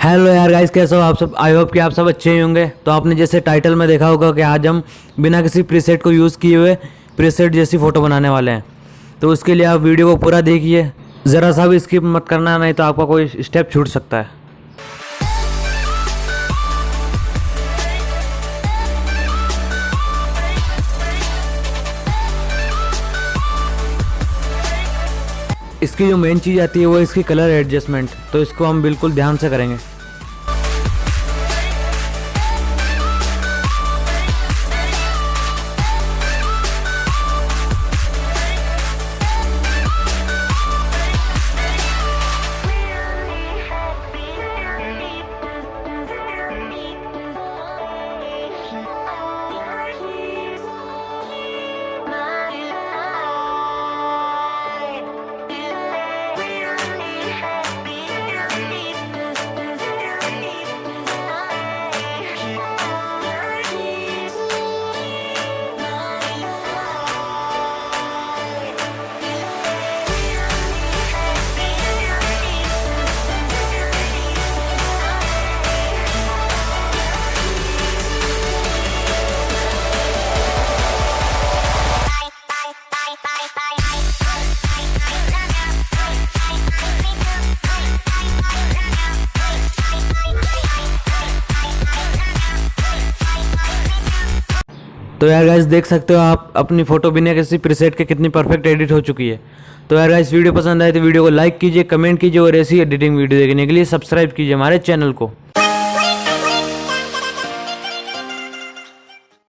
Hello यार guys, कैसे हो आप सब। आई होप कि आप सब अच्छे ही होंगे। तो आपने जैसे टाइटल में देखा होगा कि आज हम बिना किसी प्रीसेट को यूज़ किए हुए प्रीसेट जैसी फ़ोटो बनाने वाले हैं। तो उसके लिए आप वीडियो को पूरा देखिए, ज़रा सा भी स्किप मत करना, नहीं तो आपका कोई स्टेप छूट सकता है। इसकी जो मेन चीज़ आती है वो इसकी कलर एडजस्टमेंट, तो इसको हम बिल्कुल ध्यान से करेंगे। तो यार गाइस, देख सकते हो आप अपनी फ़ोटो बिना किसी प्रीसेट के कितनी परफेक्ट एडिट हो चुकी है। तो यार गाइस, वीडियो पसंद आए तो वीडियो को लाइक कीजिए, कमेंट कीजिए और ऐसी एडिटिंग वीडियो देखने के लिए सब्सक्राइब कीजिए हमारे चैनल को।